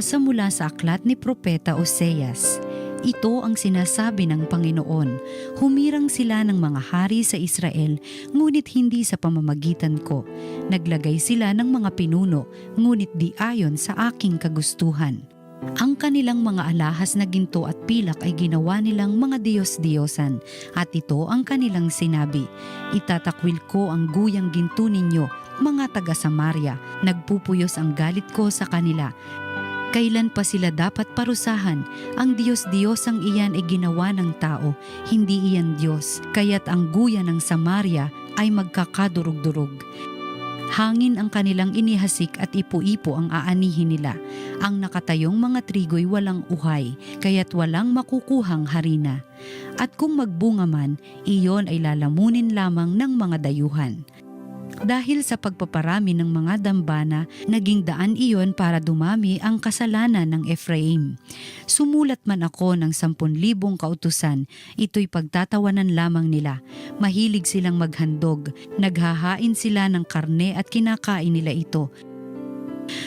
Binasa mula sa aklat ni Propeta Oseas. Ito ang sinasabi ng Panginoon, humirang sila ng mga hari sa Israel, ngunit hindi sa pamamagitan ko. Naglagay sila ng mga pinuno, ngunit di ayon sa aking kagustuhan. Ang kanilang mga alahas na ginto at pilak ay ginawa nilang mga diyos-diyosan, at ito ang kanilang sinabi, itatakwil ko ang guyang ginto ninyo, mga taga Samaria, nagpupuyos ang galit ko sa kanila. Kailan pa sila dapat parusahan? Ang Diyos-Diyosang iyan ay ginawa ng tao, hindi iyan Diyos, kaya't ang guya ng Samaria ay magkakadurog-durog. Hangin ang kanilang inihasik at ipo-ipo ang aanihin nila. Ang nakatayong mga trigo'y walang uhay, kaya't walang makukuhang harina. At kung magbunga man, iyon ay lalamunin lamang ng mga dayuhan. Dahil sa pagpaparami ng mga dambana, naging daan iyon para dumami ang kasalanan ng Efraim. Sumulat man ako ng 10,000 kautusan, ito'y pagtatawanan lamang nila. Mahilig silang maghandog, naghahain sila ng karne at kinakain nila ito.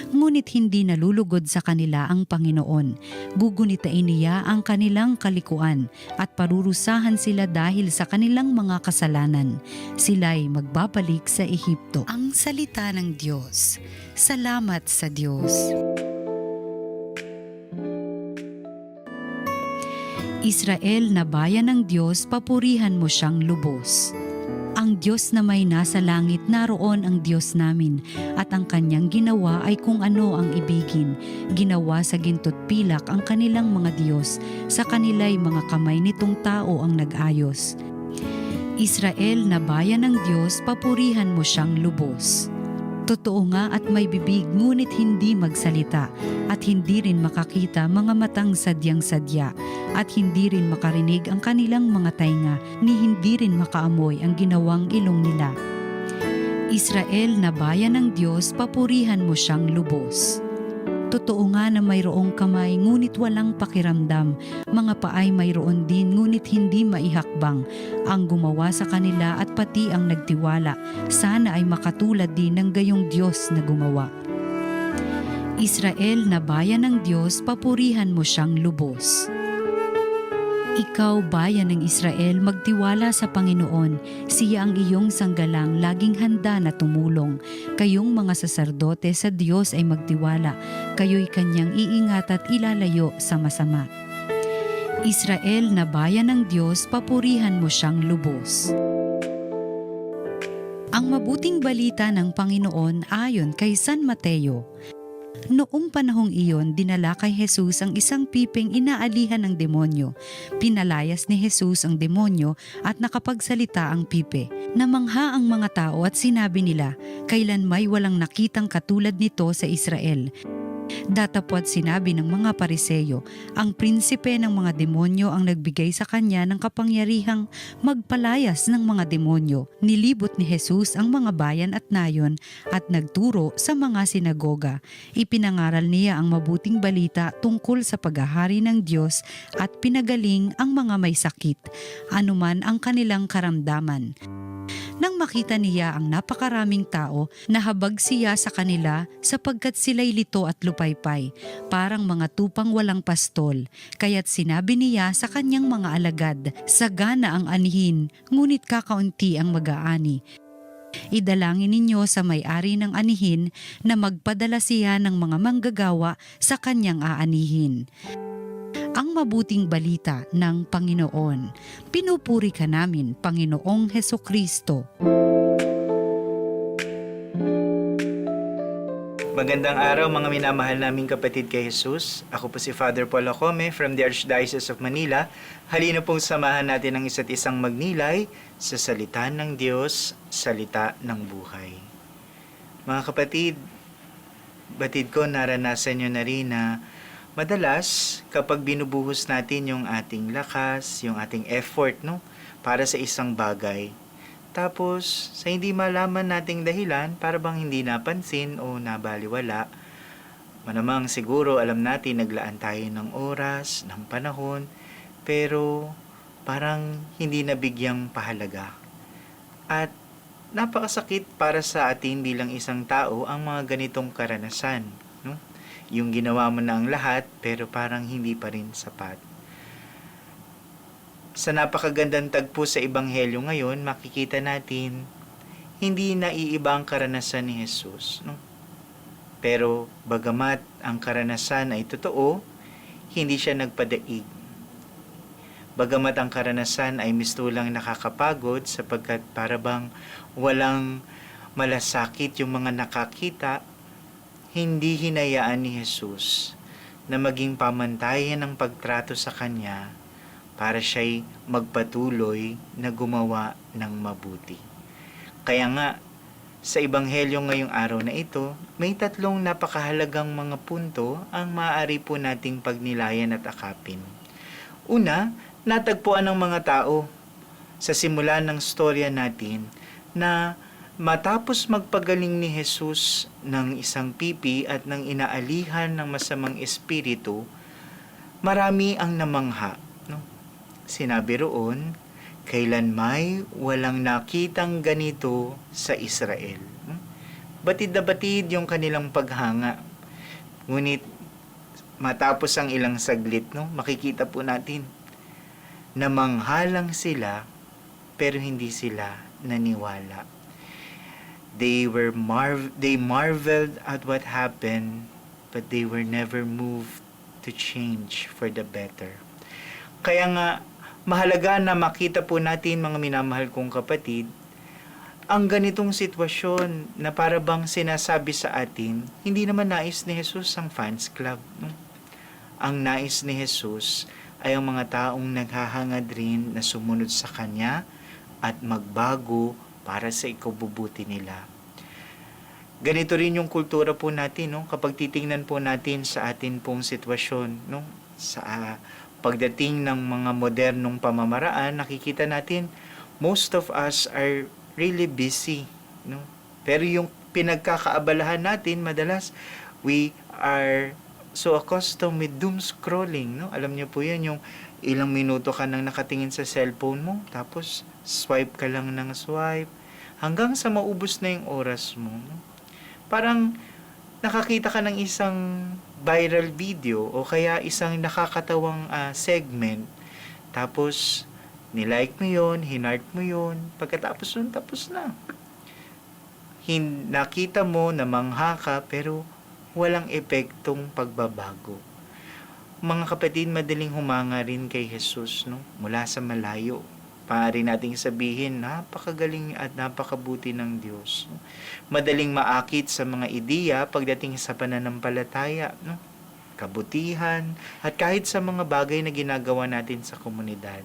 Ngunit hindi nalulugod sa kanila ang Panginoon. Gugunitain niya ang kanilang kalikuan at parurusahan sila dahil sa kanilang mga kasalanan. Sila'y magbabalik sa Ehipto. Ang salita ng Diyos. Salamat sa Diyos. Israel na bayan ng Diyos, papurihan mo siyang lubos. Ang Diyos na may nasa langit, naroon ang Diyos namin, at ang kanyang ginawa ay kung ano ang ibigin. Ginawa sa ginto't pilak ang kanilang mga Diyos, sa kanila'y mga kamay nitong tao ang nag-ayos. Israel na bayan ng Diyos, papurihan mo siyang lubos. Totoo nga at may bibig ngunit hindi magsalita, at hindi rin makakita mga matang sadyang-sadya, at hindi rin makarinig ang kanilang mga tainga, ni hindi rin makaamoy ang ginawang ilong nila. Israel na bayan ng Diyos, papurihan mo siyang lubos. Totoo nga na mayroong kamay ngunit walang pakiramdam, mga paay mayroon din ngunit hindi maihakbang. Ang gumawa sa kanila at pati ang nagtiwala, sana ay makatulad din ng gayong Diyos na gumawa. Israel na bayan ng Diyos, papurihan mo siyang lubos. Ikaw, bayan ng Israel, magtiwala sa Panginoon. Siya ang iyong sanggalang, laging handa na tumulong. Kayong mga saserdote sa Diyos ay magtiwala. Kayo'y kanyang iingat at ilalayo sa masama. Israel na bayan ng Diyos, papurihan mo siyang lubos. Ang mabuting balita ng Panginoon ayon kay San Mateo. Noong panahong iyon, dinala kay Jesus ang isang piping inaalihan ng demonyo. Pinalayas ni Jesus ang demonyo at nakapagsalita ang pipe. Namangha ang mga tao at sinabi nila, kailan may walang nakitang katulad nito sa Israel. Datapwat sinabi ng mga Pariseyo, ang prinsipe ng mga demonyo ang nagbigay sa kanya ng kapangyarihang magpalayas ng mga demonyo. Nilibot ni Jesus ang mga bayan at nayon at nagturo sa mga sinagoga. Ipinangaral niya ang mabuting balita tungkol sa paghahari ng Diyos at pinagaling ang mga may sakit, anuman ang kanilang karamdaman. Nang makita niya ang napakaraming tao, nahabag siya sa kanila sapagkat sila'y lito at lupaypay, parang mga tupang walang pastol. Kaya't sinabi niya sa kanyang mga alagad, sagana ang anihin, ngunit kakaunti ang mag-aani. Idalangin ninyo sa may-ari ng anihin na magpadala siya ng mga manggagawa sa kanyang aanihin. Ang mabuting balita ng Panginoon. Pinupuri ka namin, Panginoong Hesukristo. Magandang araw mga minamahal naming kapatid kay Jesus. Ako po si Father Paul Acome from the Archdiocese of Manila. Halina pong samahan natin ang isa't isang magnilay sa salita ng Diyos, salita ng buhay. Mga kapatid, batid ko naranasan nyo na rin na madalas, kapag binubuhos natin yung ating lakas, yung ating effort, para sa isang bagay, tapos sa hindi malaman nating dahilan, para bang hindi napansin o nabaliwala, malamang siguro alam natin naglaan tayo ng oras, ng panahon, pero parang hindi nabigyang pahalaga. At napakasakit para sa atin bilang isang tao ang mga ganitong karanasan. Yung ginawa mo na ang lahat, pero parang hindi pa rin sapat. Sa napakagandang tagpo sa Ebanghelyo ngayon, makikita natin, hindi naiiba ang karanasan ni Jesus. No? Pero bagamat ang karanasan ay totoo, hindi siya nagpadaig. Bagamat ang karanasan ay mistulang nakakapagod sapagkat parabang walang malasakit yung mga nakakita, hindi hinayaan ni Jesus na maging pamantayan ng pagtrato sa Kanya para siya'y magpatuloy na gumawa ng mabuti. Kaya nga, sa Ebanghelyo ngayong araw na ito, may 3 napakahalagang mga punto ang maaari po nating pagnilayan at akapin. Una, natagpuan ng mga tao sa simula ng storya natin na matapos magpagaling ni Jesus ng isang pipi at ng inaalihan ng masamang espiritu, marami ang namangha. No? Sinabi roon, kailan may walang nakitang ganito sa Israel. Batid na batid yung kanilang paghanga. Ngunit matapos ang ilang saglit, no, makikita po natin, namanghalang sila pero hindi sila naniwala. They marveled at what happened, but they were never moved to change for the better. Kaya nga, mahalaga na makita po natin, mga minamahal kong kapatid, ang ganitong sitwasyon na para bang sinasabi sa atin, hindi naman nais ni Jesus ang fans club. No? Ang nais ni Jesus ay ang mga taong naghahangad rin na sumunod sa Kanya at magbago para sa ikabubuti nila. Ganito rin yung kultura po natin, no? Kapag titingnan po natin sa atin pong sitwasyon, no? Sa pagdating ng mga modernong pamamaraan, nakikita natin, most of us are really busy, no? Pero yung pinagkakaabalahan natin, madalas, we are so accustomed with doom scrolling, no? Alam niyo po yan, yung ilang minuto ka nang nakatingin sa cellphone mo, tapos swipe ka lang ng swipe, hanggang sa maubos na yung oras mo. No? Parang nakakita ka ng isang viral video o kaya isang nakakatawang segment, tapos nilike mo yun, hinart mo yun, pagkatapos nun, tapos na. Nakita mo, namangha ka, pero walang epektong pagbabago. Mga kapatid, madaling humanga rin kay Jesus, no? Mula sa malayo. Paari nating sabihin, napakagaling at napakabuti ng Diyos. No? Madaling maakit sa mga ideya pagdating sa pananampalataya, no? Kabutihan, at kahit sa mga bagay na ginagawa natin sa komunidad.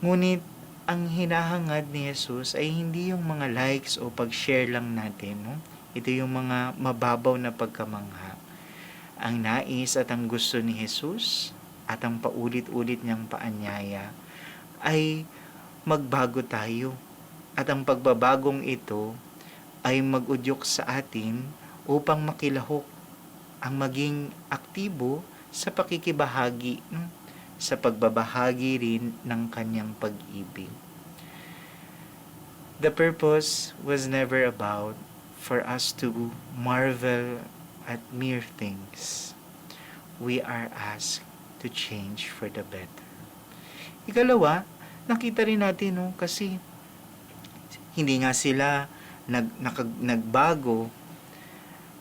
Ngunit, ang hinahangad ni Jesus ay hindi yung mga likes o pag-share lang natin. No? Ito yung mga mababaw na pagkamangha. Ang nais at ang gusto ni Jesus at ang paulit-ulit niyang paanyaya ay magbago tayo. At ang pagbabagong ito ay mag-udyok sa atin upang makilahok ang maging aktibo sa pakikibahagi, sa pagbabahagi rin ng kanyang pag-ibig. The purpose was never about for us to marvel at mere things. We are asked to change for the better. Ikalawa, nakita rin natin, no, kasi hindi nga sila nagbago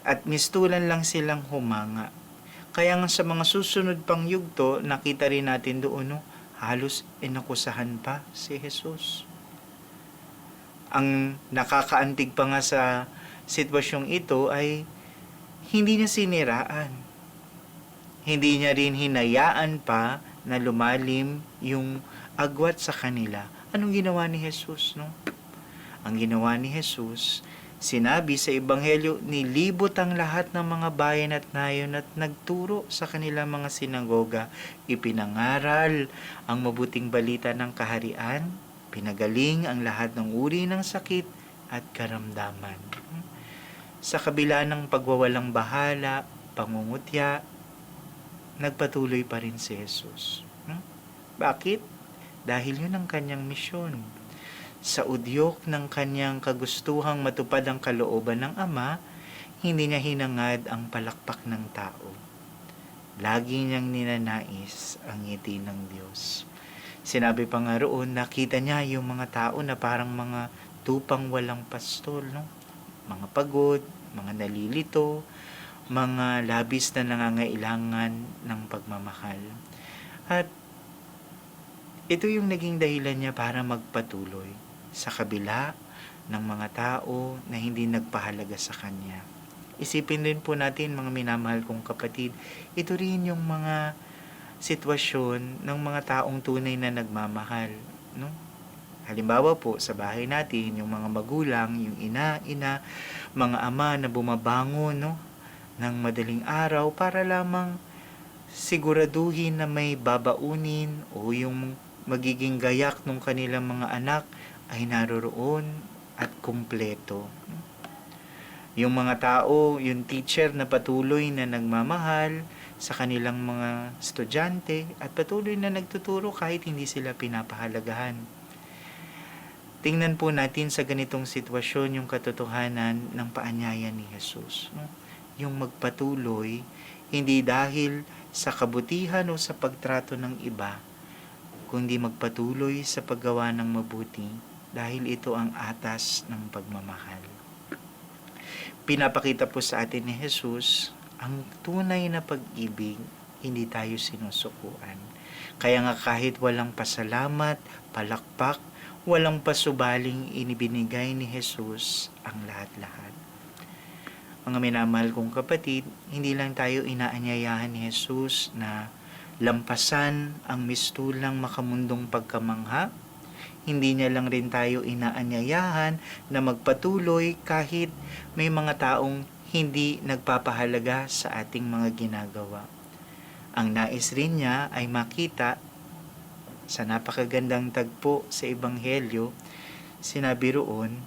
at mistulan lang silang humanga. Kaya nga sa mga susunod pang yugto, nakita rin natin doon, no, halos inakusahan pa si Jesus. Ang nakakaantig pa nga sa sitwasyong ito ay hindi niya siniraan. Hindi niya rin hinayaan pa na lumalim yung agwat sa kanila. Anong ginawa ni Jesus, no? Ang ginawa ni Jesus, sinabi sa Ebanghelyo, nilibot ang lahat ng mga bayan at nayon at nagturo sa kanilang mga sinagoga. Ipinangaral ang mabuting balita ng kaharian, pinagaling ang lahat ng uri ng sakit at karamdaman. Sa kabila ng pagwawalang bahala, pangungutya, nagpatuloy pa rin si Jesus. Bakit? Dahil yun ang kanyang misyon. Sa udyok ng kanyang kagustuhang matupad ang kalooban ng Ama, hindi niya hinangad ang palakpak ng tao. Lagi niyang ninanais ang ngiti ng Diyos. Sinabi pa nga roon, nakita niya yung mga tao na parang mga tupang walang pastol, no? Mga pagod, mga nalilito, mga labis na nangangailangan ng pagmamahal. At ito yung naging dahilan niya para magpatuloy sa kabila ng mga tao na hindi nagpahalaga sa kanya. Isipin din po natin, mga minamahal kong kapatid, ito rin yung mga sitwasyon ng mga taong tunay na nagmamahal, no? Halimbawa po, sa bahay natin, yung mga magulang, yung ina, mga ama na bumabangon, no, ng madaling araw para lamang siguraduhin na may babaunin o yung magiging gayak ng kanilang mga anak ay naroroon at kumpleto. Yung mga tao, yung teacher na patuloy na nagmamahal sa kanilang mga estudyante at patuloy na nagtuturo kahit hindi sila pinapahalagahan. Tingnan po natin sa ganitong sitwasyon yung katotohanan ng paanyaya ni Jesus. Yung magpatuloy, hindi dahil sa kabutihan o sa pagtrato ng iba, kundi magpatuloy sa paggawa ng mabuti dahil ito ang atas ng pagmamahal. Pinapakita po sa atin ni Jesus ang tunay na pag-ibig, hindi tayo sinusukuan. Kaya nga kahit walang pasalamat, palakpak, walang pasubaling inibinigay ni Jesus ang lahat-lahat. Mga minamahal kong kapatid, hindi lang tayo inaanyayahan ni Jesus na lampasan ang mistulang makamundong pagkamangha, hindi niya lang rin tayo inaanyayahan na magpatuloy kahit may mga taong hindi nagpapahalaga sa ating mga ginagawa. Ang nais rin niya ay makita sa napakagandang tagpo sa Ebanghelyo, sinabi roon,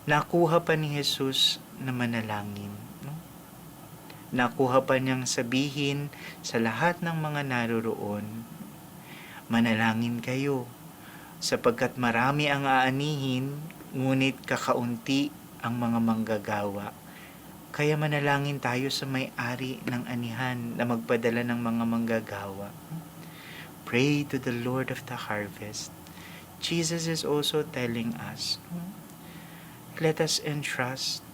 nakuha pa ni Jesus na manalangin. No? Nakuha pa niyang sabihin sa lahat ng mga naroroon, manalangin kayo, sapagkat marami ang aanihin, ngunit kakaunti ang mga manggagawa. Kaya manalangin tayo sa may-ari ng anihan na magpadala ng mga manggagawa. Pray to the Lord of the harvest. Jesus is also telling us, let us entrust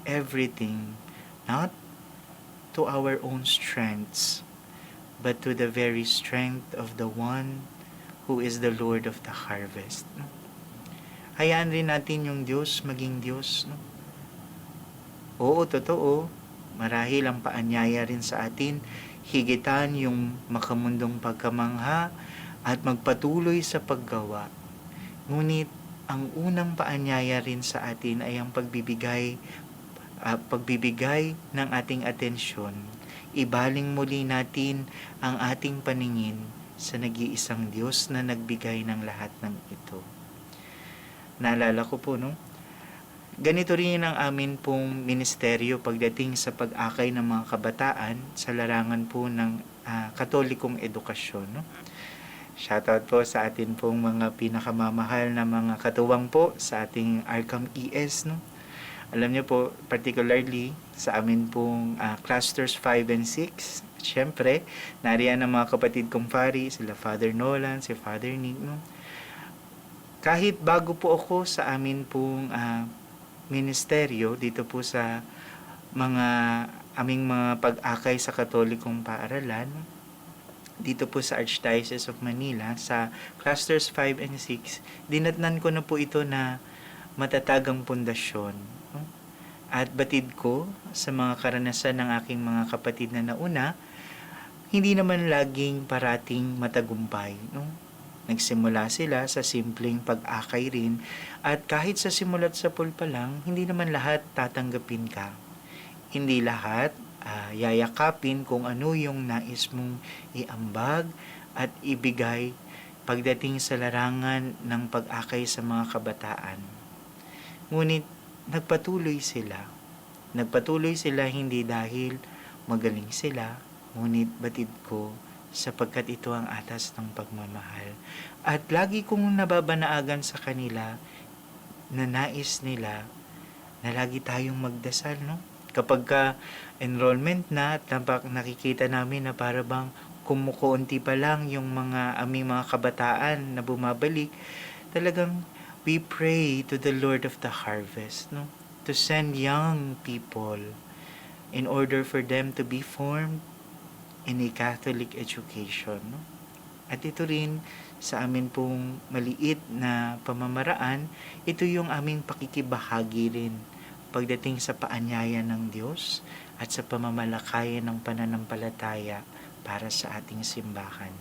everything, not to our own strengths, but to the very strength of the one who is the Lord of the harvest. No? Hayaan rin natin yung Diyos maging Diyos. No? Oo, totoo. Marahil ang paanyaya rin sa atin, higitan yung makamundong pagkamangha at magpatuloy sa paggawa. Ngunit ang unang paanyaya rin sa atin ay ang pagbibigay ng ating atensyon. Ibaling muli natin ang ating paningin sa nag-iisang Diyos na nagbigay ng lahat ng ito. Naalala ko po, no? Ganito rin ang amin pong ministeryo pagdating sa pag-akay ng mga kabataan sa larangan po ng katolikong edukasyon. No? Shoutout po sa atin pong mga pinakamamahal na mga katuwang po sa ating Arkham ES. No? Alam niyo po, particularly sa amin pong clusters 5 and 6, siyempre, nariyan ang mga kapatid kong pari, sila Father Nolan, si Father Nick. No? Kahit bago po ako sa amin pong ministeryo, dito po sa aming mga pag-akay sa katolikong paaralan, dito po sa Archdiocese of Manila, sa clusters 5 and 6, dinatnan ko na po ito na matatagang pundasyon. No? At batid ko sa mga karanasan ng aking mga kapatid na nauna, hindi naman laging parating matagumpay. No? Nagsimula sila sa simpleng pag-akay rin at kahit sa simulat sa pulpa lang, hindi naman lahat tatanggapin ka. Hindi lahat yayakapin kung ano yung nais mong iambag at ibigay pagdating sa larangan ng pag-akay sa mga kabataan. Ngunit nagpatuloy sila. Nagpatuloy sila hindi dahil magaling sila, ngunit batid ko sapagkat ito ang atas ng pagmamahal. At lagi kong nababanaagan sa kanila na nais nila na lagi tayong magdasal, no? Kapag ka enrollment na at nakikita namin na para bang kumukunti pa lang yung aming mga kabataan na bumabalik, talagang we pray to the Lord of the harvest, no? To send young people in order for them to be formed in a Catholic education, no? At ito rin sa amin pong maliit na pamamaraan, ito yung aming pakikibahagi rin pagdating sa paanyaya ng Diyos at sa pamamalakayan ng pananampalataya para sa ating simbahan.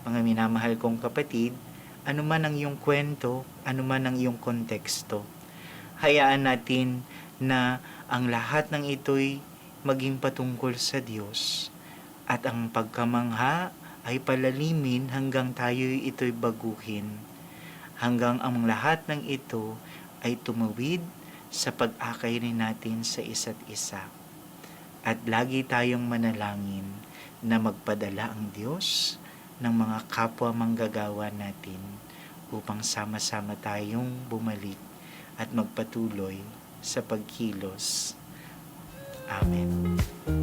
Mga minamahal kong kapatid, ano man ang iyong kwento, ano man ang iyong konteksto, hayaan natin na ang lahat ng ito'y maging patungkol sa Diyos at ang pagkamangha ay palalimin hanggang tayo'y ito'y baguhin, hanggang ang lahat ng ito ay tumawid sa pag-akay rin natin sa isa't isa. At lagi tayong manalangin na magpadala ang Diyos ng mga kapwa manggagawa natin upang sama-sama tayong bumalik at magpatuloy sa pagkilos. Amen.